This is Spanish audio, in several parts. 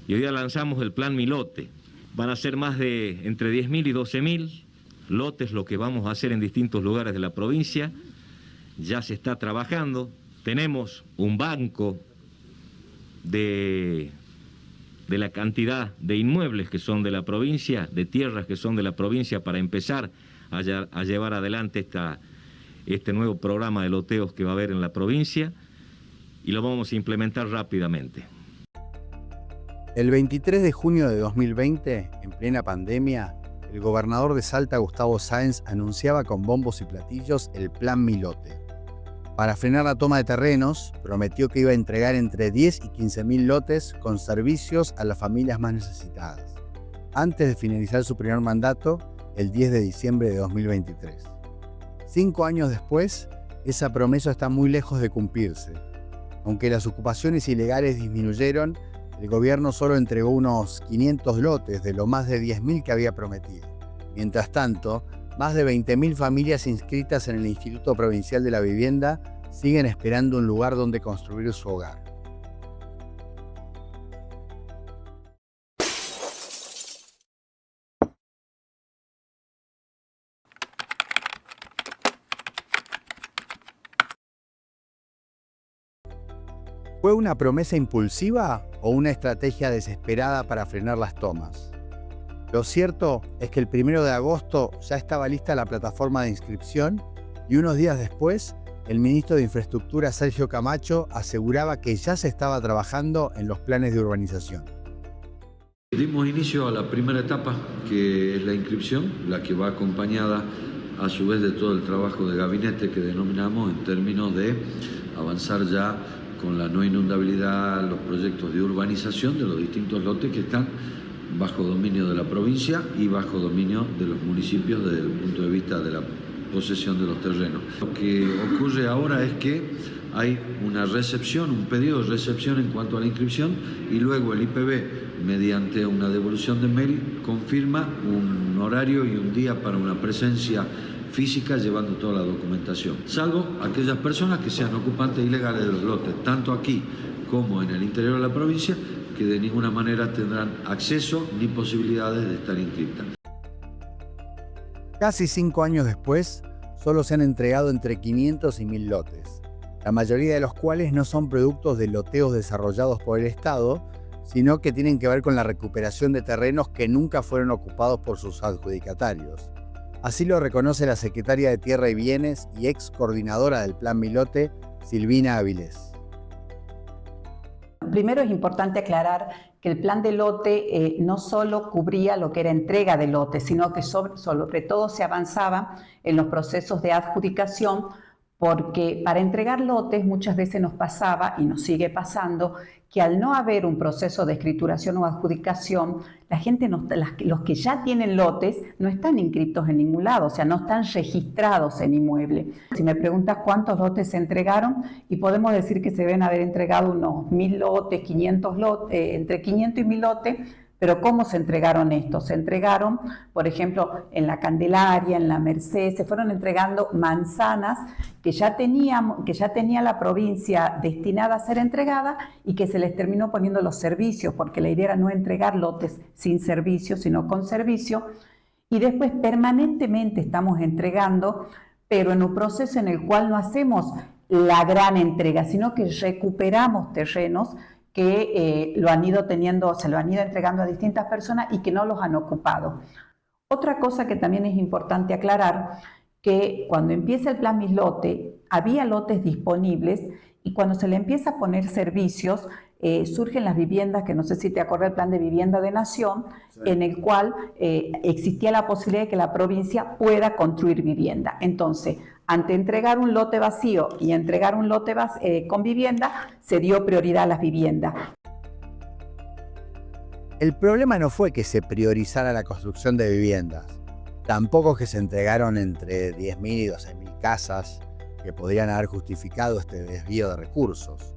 y hoy día lanzamos el plan Mi Lote. Van a ser más de entre 10.000 y 12.000 lotes lo que vamos a hacer en distintos lugares de la provincia. Ya se está trabajando, tenemos un banco de la cantidad de inmuebles que son de la provincia, de tierras que son de la provincia, para empezar a llevar adelante este nuevo programa de loteos que va a haber en la provincia, y lo vamos a implementar rápidamente. El 23 de junio de 2020, en plena pandemia, el gobernador de Salta, Gustavo Sáenz, anunciaba con bombos y platillos el Plan Mi Lote. Para frenar la toma de terrenos, prometió que iba a entregar entre 10 y 15.000 lotes con servicios a las familias más necesitadas, antes de finalizar su primer mandato, el 10 de diciembre de 2023. 5 años después, esa promesa está muy lejos de cumplirse. Aunque las ocupaciones ilegales disminuyeron, el gobierno solo entregó unos 500 lotes de lo más de 10.000 que había prometido. Mientras tanto, más de 20.000 familias inscritas en el Instituto Provincial de la Vivienda siguen esperando un lugar donde construir su hogar. ¿Fue una promesa impulsiva o una estrategia desesperada para frenar las tomas? Lo cierto es que el 1 de agosto ya estaba lista la plataforma de inscripción y unos días después, el ministro de Infraestructura, Sergio Camacho, aseguraba que ya se estaba trabajando en los planes de urbanización. Dimos inicio a la primera etapa, que es la inscripción, la que va acompañada a su vez de todo el trabajo de gabinete que denominamos en términos de avanzar ya con la no inundabilidad, los proyectos de urbanización de los distintos lotes que están bajo dominio de la provincia y bajo dominio de los municipios desde el punto de vista de la posesión de los terrenos. Lo que ocurre ahora es que hay una recepción, un pedido de recepción en cuanto a la inscripción, y luego el IPB, mediante una devolución de mail, confirma un horario y un día para una presencia física llevando toda la documentación, salvo aquellas personas que sean ocupantes ilegales de los lotes, tanto aquí como en el interior de la provincia, que de ninguna manera tendrán acceso ni posibilidades de estar inscritas. Casi 5 años después, solo se han entregado entre 500 y 1.000 lotes, la mayoría de los cuales no son productos de loteos desarrollados por el Estado, sino que tienen que ver con la recuperación de terrenos que nunca fueron ocupados por sus adjudicatarios. Así lo reconoce la secretaria de Tierra y Bienes y ex coordinadora del Plan Mi Lote, Silvina Áviles. Primero es importante aclarar que el plan de lote no solo cubría lo que era entrega de lotes, sino que sobre todo se avanzaba en los procesos de adjudicación, porque para entregar lotes muchas veces nos pasaba, y nos sigue pasando, que al no haber un proceso de escrituración o adjudicación, la gente los que ya tienen lotes no están inscritos en ningún lado, o sea, no están registrados en inmueble. Si me preguntas cuántos lotes se entregaron, y podemos decir que se deben haber entregado unos 1.000 lotes, 500 lotes, entre 500 y 1.000 lotes. Pero ¿cómo se entregaron estos? Se entregaron, por ejemplo, en la Candelaria, en la Merced, se fueron entregando manzanas que ya tenía la provincia destinada a ser entregada, y que se les terminó poniendo los servicios, porque la idea era no entregar lotes sin servicio, sino con servicio. Y después permanentemente estamos entregando, pero en un proceso en el cual no hacemos la gran entrega, sino que recuperamos terrenos que se lo han ido entregando a distintas personas y que no los han ocupado. Otra cosa que también es importante aclarar, que cuando empieza el plan Mi Lote, había lotes disponibles, y cuando se le empieza a poner servicios, surgen las viviendas, que no sé si te acuerdas del plan de vivienda de Nación, sí, en el cual existía la posibilidad de que la provincia pueda construir vivienda. Entonces, ante entregar un lote vacío y entregar un lote con vivienda, se dio prioridad a las viviendas. El problema no fue que se priorizara la construcción de viviendas, tampoco que se entregaron entre 10.000 y 12.000 casas que podrían haber justificado este desvío de recursos.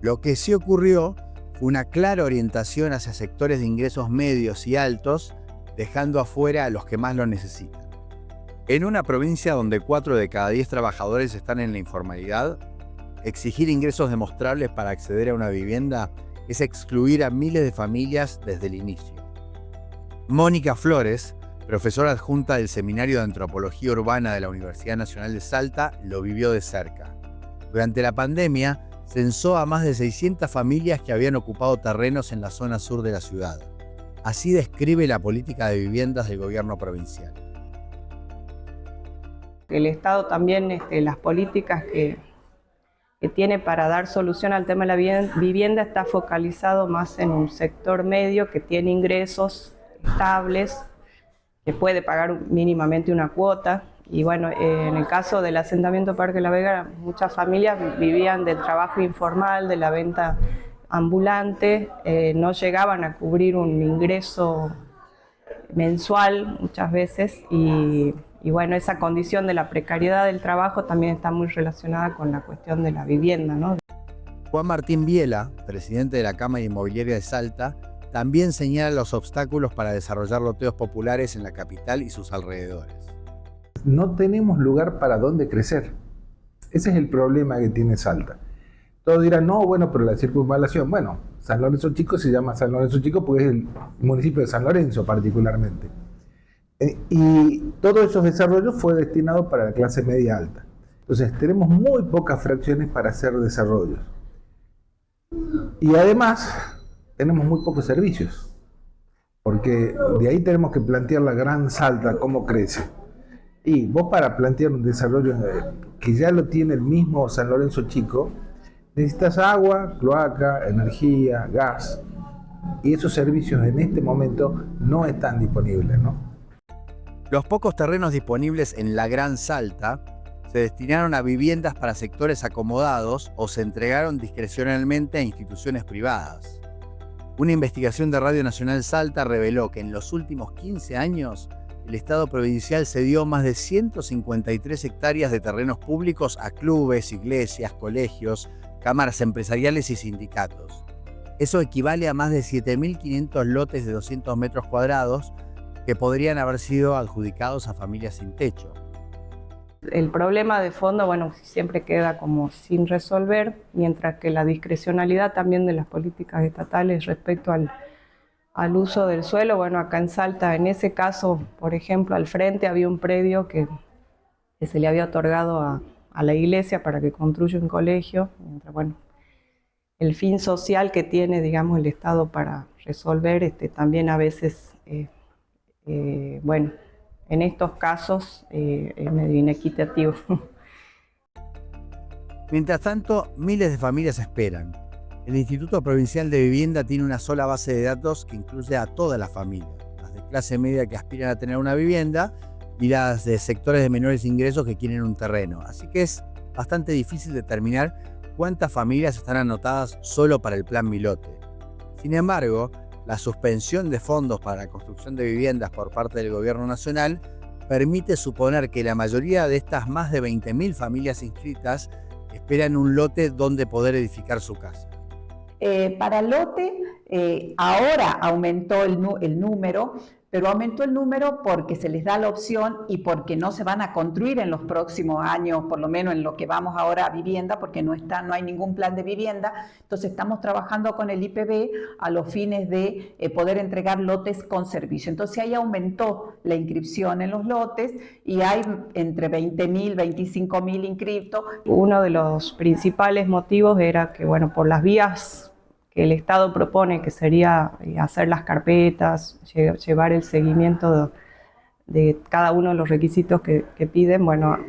Lo que sí ocurrió fue una clara orientación hacia sectores de ingresos medios y altos, dejando afuera a los que más lo necesitan. En una provincia donde 4 de cada 10 trabajadores están en la informalidad, exigir ingresos demostrables para acceder a una vivienda es excluir a miles de familias desde el inicio. Mónica Flores, profesora adjunta del Seminario de Antropología Urbana de la Universidad Nacional de Salta, lo vivió de cerca. Durante la pandemia, censó a más de 600 familias que habían ocupado terrenos en la zona sur de la ciudad. Así describe la política de viviendas del gobierno provincial. El Estado también, las políticas que tiene para dar solución al tema de la vivienda está focalizado más en un sector medio que tiene ingresos estables, que puede pagar mínimamente una cuota. Y bueno, en el caso del asentamiento Parque La Vega, muchas familias vivían del trabajo informal, de la venta ambulante, no llegaban a cubrir un ingreso mensual muchas veces y bueno, esa condición de la precariedad del trabajo también está muy relacionada con la cuestión de la vivienda, ¿no? Juan Martín Biela, presidente de la Cámara Inmobiliaria de Salta, también señala los obstáculos para desarrollar loteos populares en la capital y sus alrededores. No tenemos lugar para dónde crecer. Ese es el problema que tiene Salta. Todos dirán, no, bueno, pero la circunvalación, bueno, San Lorenzo Chico se llama San Lorenzo Chico porque es el municipio de San Lorenzo particularmente. Y todos esos desarrollos fue destinado para la clase media alta. Entonces tenemos muy pocas fracciones para hacer desarrollos. Y además tenemos muy pocos servicios. Porque de ahí tenemos que plantear la gran Salta, cómo crece. Y vos para plantear un desarrollo que ya lo tiene el mismo San Lorenzo Chico, necesitas agua, cloaca, energía, gas. Y esos servicios en este momento no están disponibles, ¿no? Los pocos terrenos disponibles en la Gran Salta se destinaron a viviendas para sectores acomodados o se entregaron discrecionalmente a instituciones privadas. Una investigación de Radio Nacional Salta reveló que en los últimos 15 años el Estado provincial cedió más de 153 hectáreas de terrenos públicos a clubes, iglesias, colegios, cámaras empresariales y sindicatos. Eso equivale a más de 7.500 lotes de 200 metros cuadrados que podrían haber sido adjudicados a familias sin techo. El problema de fondo, bueno, siempre queda como sin resolver, mientras que la discrecionalidad también de las políticas estatales respecto al uso del suelo, bueno, acá en Salta, en ese caso, por ejemplo, al frente había un predio que se le había otorgado a la iglesia para que construya un colegio, mientras, bueno, el fin social que tiene, digamos, el Estado para resolver, también a veces, bueno, en estos casos es medio inequitativo. Mientras tanto, miles de familias esperan. El Instituto Provincial de Vivienda tiene una sola base de datos que incluye a todas las familias, las de clase media que aspiran a tener una vivienda y las de sectores de menores ingresos que quieren un terreno. Así que es bastante difícil determinar cuántas familias están anotadas solo para el Plan Milote. Sin embargo, la suspensión de fondos para la construcción de viviendas por parte del Gobierno Nacional permite suponer que la mayoría de estas más de 20.000 familias inscritas esperan un lote donde poder edificar su casa. Para el lote, ahora aumentó el número, pero aumentó el número porque se les da la opción y porque no se van a construir en los próximos años, por lo menos en lo que vamos ahora a vivienda, porque no hay ningún plan de vivienda. Entonces estamos trabajando con el IPB a los fines de poder entregar lotes con servicio. Entonces ahí aumentó la inscripción en los lotes y hay entre 20.000, 25.000 inscriptos. Uno de los principales motivos era que, bueno, por las vías que el Estado propone, que sería hacer las carpetas, llevar el seguimiento de cada uno de los requisitos que piden, bueno,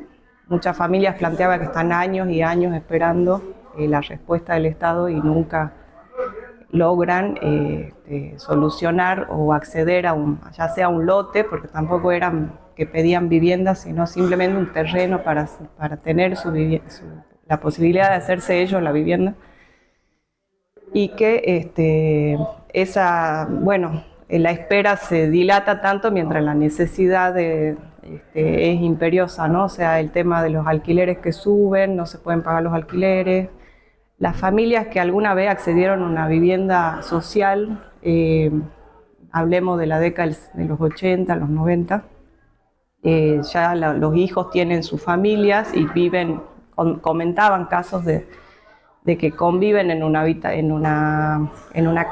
muchas familias planteaban que están años y años esperando la respuesta del Estado y nunca logran solucionar o acceder a ya sea un lote, porque tampoco eran que pedían viviendas, sino simplemente un terreno para tener la posibilidad de hacerse ellos la vivienda. Y que la espera se dilata tanto mientras la necesidad es imperiosa, ¿no? O sea, el tema de los alquileres que suben, no se pueden pagar los alquileres. Las familias que alguna vez accedieron a una vivienda social, hablemos de la década de los 80, los 90, ya los hijos tienen sus familias y comentaban casos de que conviven en una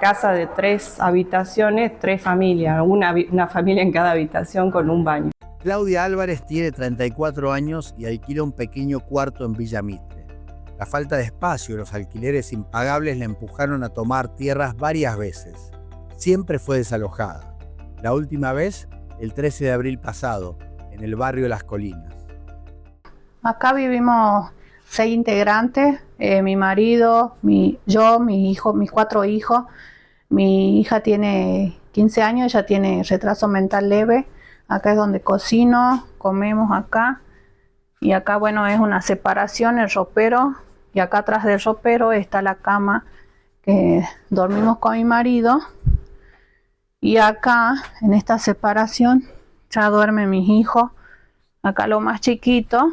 casa de 3 habitaciones, 3 familias, una familia en cada habitación con un baño. Claudia Álvarez tiene 34 años y alquila un pequeño cuarto en Villa Mitre. La falta de espacio y los alquileres impagables la empujaron a tomar tierras varias veces. Siempre fue desalojada. La última vez, el 13 de abril pasado, en el barrio Las Colinas. Acá vivimos 6 integrantes, mi marido, yo, mi hijo, mis 4 hijos. Mi hija tiene 15 años, ella tiene retraso mental leve. Acá es donde cocino, comemos acá. Y acá, bueno, es una separación, el ropero. Y acá atrás del ropero está la cama que dormimos con mi marido. Y acá, en esta separación, ya duermen mis hijos. Acá lo más chiquito.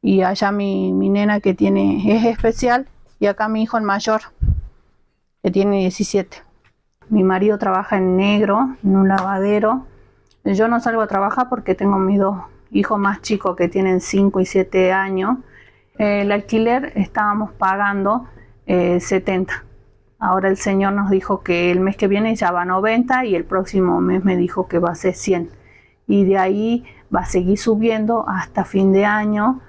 Y allá mi nena que es especial. Y acá mi hijo el mayor, que tiene 17. Mi marido trabaja en negro, en un lavadero. Yo no salgo a trabajar porque tengo mis 2 hijos más chicos que tienen 5 y 7 años. El alquiler estábamos pagando 70. Ahora el señor nos dijo que el mes que viene ya va a 90 y el próximo mes me dijo que va a ser 100. Y de ahí va a seguir subiendo hasta fin de año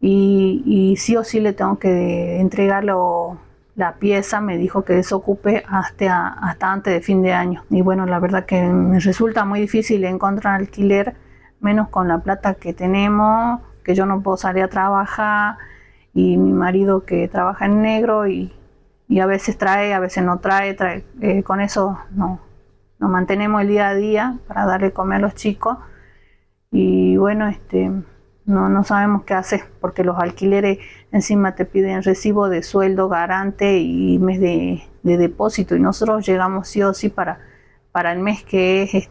y sí o sí le tengo que entregar la pieza. Me dijo que desocupe hasta antes de fin de año. Y bueno, la verdad que me resulta muy difícil encontrar alquiler, menos con la plata que tenemos, que yo no puedo salir a trabajar, y mi marido que trabaja en negro y a veces trae, a veces no trae. Con eso nos mantenemos el día a día para darle comer a los chicos. Y bueno, no sabemos qué hacer, porque los alquileres encima te piden recibo de sueldo, garante y mes de depósito, y nosotros llegamos sí o sí para el mes que es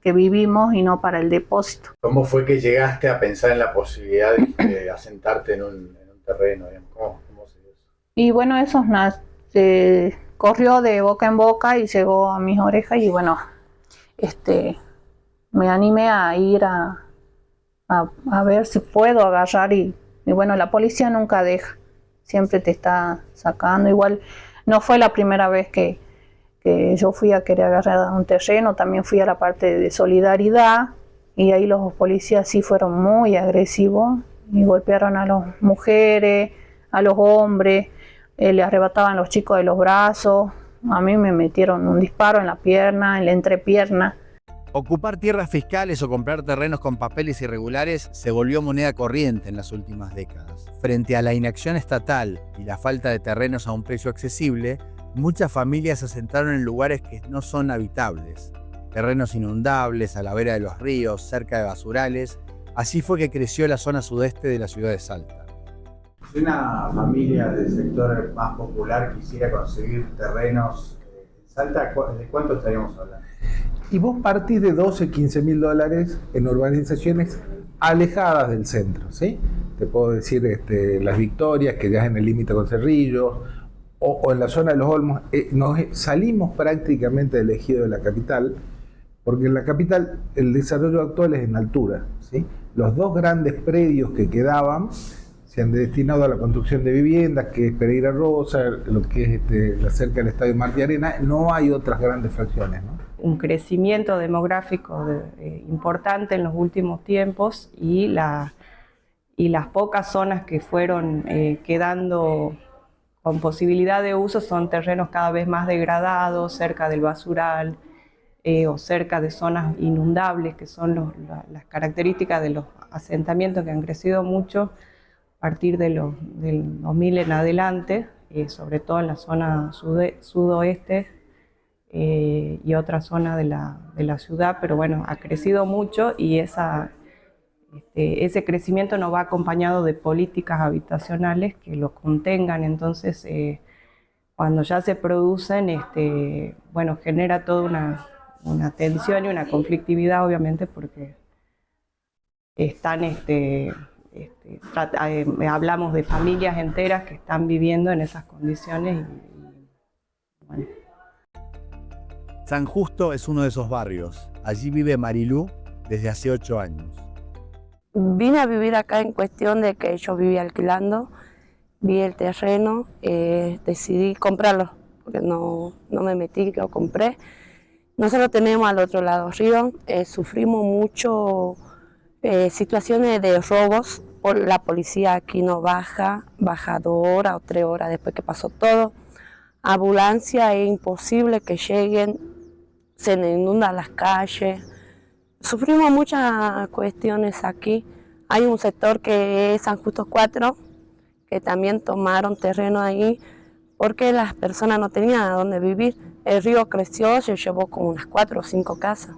que vivimos y no para el depósito. ¿Cómo fue que llegaste a pensar en la posibilidad de asentarte en un terreno? ¿Cómo se dio eso? Y bueno, eso se corrió de boca en boca y llegó a mis orejas, y bueno, me animé a ir a ver si puedo agarrar, y bueno, la policía nunca deja, siempre te está sacando. Igual no fue la primera vez que yo fui a querer agarrar un terreno, también fui a la parte de solidaridad, y ahí los policías sí fueron muy agresivos y golpearon a las mujeres, a los hombres, le arrebataban los chicos de los brazos. A mí me metieron un disparo en la pierna, en la entrepierna. Ocupar tierras fiscales o comprar terrenos con papeles irregulares se volvió moneda corriente en las últimas décadas. Frente a la inacción estatal y la falta de terrenos a un precio accesible, muchas familias se asentaron en lugares que no son habitables. Terrenos inundables, a la vera de los ríos, cerca de basurales. Así fue que creció la zona sudeste de la ciudad de Salta. Si una familia del sector más popular quisiera conseguir terrenos en Salta, ¿de cuánto estaríamos hablando? Y vos partís de 12, 15 mil dólares en urbanizaciones alejadas del centro, ¿sí? Te puedo decir Las Victorias, que ya es en el límite con Cerrillo, o en la zona de Los Olmos. Salimos prácticamente del ejido de la capital, porque en la capital el desarrollo actual es en altura, ¿sí? Los 2 grandes predios que quedaban se han destinado a la construcción de viviendas, que es Pereira Rosa, lo que es la cerca del Estadio Martí Arena. No hay otras grandes fracciones, ¿no? Un crecimiento demográfico importante en los últimos tiempos, y las pocas zonas que fueron quedando con posibilidad de uso son terrenos cada vez más degradados, cerca del basural o cerca de zonas inundables, que son las características de los asentamientos que han crecido mucho a partir del 2000 en adelante, sobre todo en la zona sudoeste y otra zona de la ciudad, pero bueno, ha crecido mucho, y ese crecimiento no va acompañado de políticas habitacionales que lo contengan. Entonces, cuando ya se producen, bueno, genera toda una tensión y una conflictividad, obviamente, porque están, hablamos de familias enteras que están viviendo en esas condiciones y bueno. San Justo es uno de esos barrios. Allí vive Marilú desde hace 8 años. Vine a vivir acá en cuestión de que yo vivía alquilando. vi el terreno, decidí comprarlo, porque no me metí, lo compré. Nosotros tenemos al otro lado río, sufrimos mucho situaciones de robos, la policía aquí no baja 2 horas o 3 horas después que pasó todo. Ambulancia es imposible que lleguen, se inundan las calles. Sufrimos muchas cuestiones aquí. Hay un sector que es San Justo 4, que también tomaron terreno ahí porque las personas no tenían a dónde vivir. El río creció, se llevó como unas 4 o 5 casas.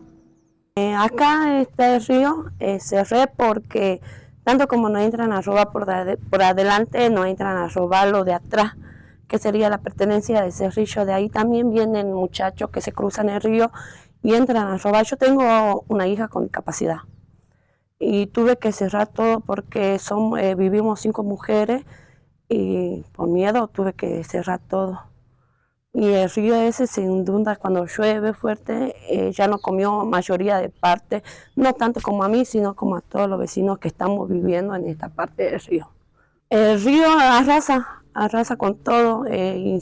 Acá este río cerré porque tanto como no entran a robar por adelante, no entran a robar lo de atrás, que sería la pertenencia de Cerrillo. De ahí también vienen muchachos que se cruzan el río y entran a robar. Yo tengo una hija con discapacidad y tuve que cerrar todo porque vivimos 5 mujeres y por miedo tuve que cerrar todo. Y el río ese se inunda cuando llueve fuerte, ya no comió mayoría de parte, no tanto como a mí, sino como a todos los vecinos que estamos viviendo en esta parte del río. El río arrasa con todo, y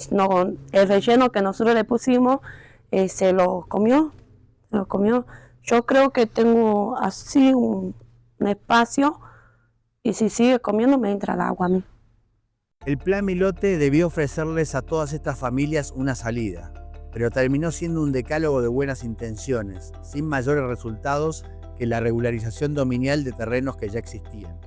el relleno que nosotros le pusimos se lo comió. Yo creo que tengo así un espacio y si sigue comiendo me entra el agua a mí. El Plan Milote debió ofrecerles a todas estas familias una salida, pero terminó siendo un decálogo de buenas intenciones, sin mayores resultados que la regularización dominial de terrenos que ya existían.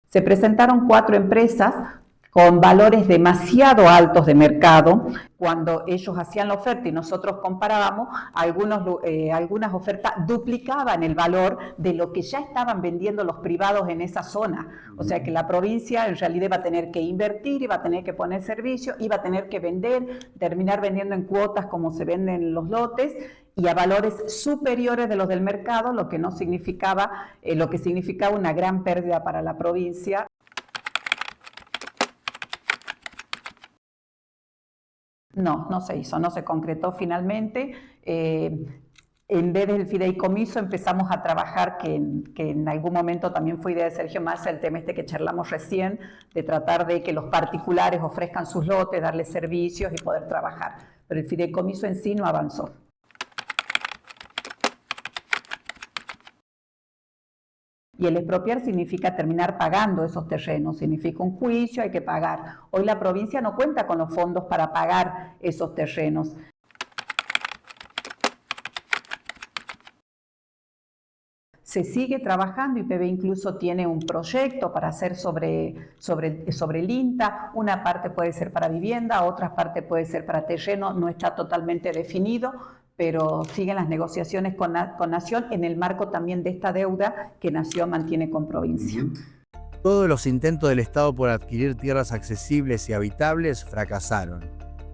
Se presentaron 4 empresas con valores demasiado altos de mercado. Cuando ellos hacían la oferta y nosotros comparábamos, algunas ofertas duplicaban el valor de lo que ya estaban vendiendo los privados en esa zona. O sea que la provincia en realidad iba a tener que invertir, iba a tener que poner servicio, iba a tener que terminar vendiendo en cuotas como se venden los lotes, y a valores superiores de los del mercado, lo que significaba una gran pérdida para la provincia. No se hizo, no se concretó finalmente. En vez del fideicomiso empezamos a trabajar, que en algún momento también fue idea de Sergio Massa, el tema que charlamos recién, de tratar de que los particulares ofrezcan sus lotes, darles servicios y poder trabajar. Pero el fideicomiso en sí no avanzó. Y el expropiar significa terminar pagando esos terrenos, significa un juicio, hay que pagar. Hoy la provincia no cuenta con los fondos para pagar esos terrenos. Se sigue trabajando, IPB incluso tiene un proyecto para hacer sobre el INTA. Una parte puede ser para vivienda, otra parte puede ser para terreno, no está totalmente definido, pero siguen las negociaciones con Nación en el marco también de esta deuda que Nación mantiene con provincia. Todos los intentos del Estado por adquirir tierras accesibles y habitables fracasaron.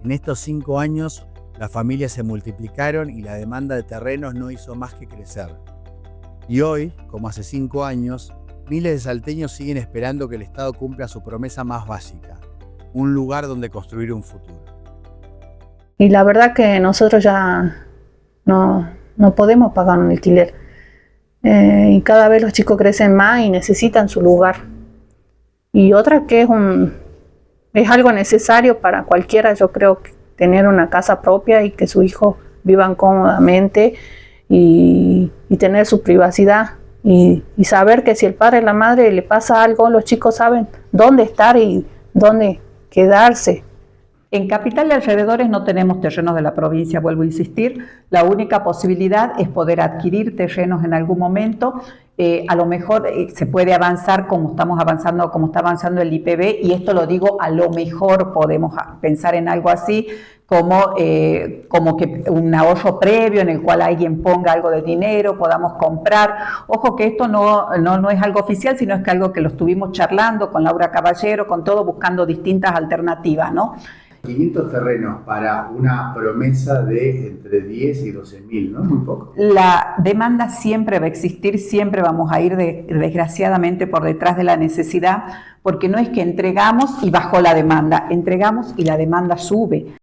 En estos 5 años, las familias se multiplicaron y la demanda de terrenos no hizo más que crecer. Y hoy, como hace 5 años, miles de salteños siguen esperando que el Estado cumpla su promesa más básica, un lugar donde construir un futuro. Y la verdad que nosotros ya no podemos pagar un alquiler. Y cada vez los chicos crecen más y necesitan su lugar. Y otra que es algo necesario para cualquiera, yo creo, tener una casa propia y que sus hijos vivan cómodamente y tener su privacidad. Y saber que si el padre o la madre le pasa algo, los chicos saben dónde estar y dónde quedarse. En Capital y alrededores no tenemos terrenos de la provincia, vuelvo a insistir. La única posibilidad es poder adquirir terrenos en algún momento. A lo mejor se puede avanzar como está avanzando el IPB, y esto lo digo, a lo mejor podemos pensar en algo así, como que un ahorro previo en el cual alguien ponga algo de dinero, podamos comprar. Ojo que esto no es algo oficial, sino es que algo que lo estuvimos charlando con Laura Caballero, con todo, buscando distintas alternativas, ¿no? 500 terrenos para una promesa de entre 10 y 12.000, ¿no? Muy poco. La demanda siempre va a existir, siempre vamos a ir desgraciadamente por detrás de la necesidad, porque no es que entregamos y bajó la demanda, entregamos y la demanda sube.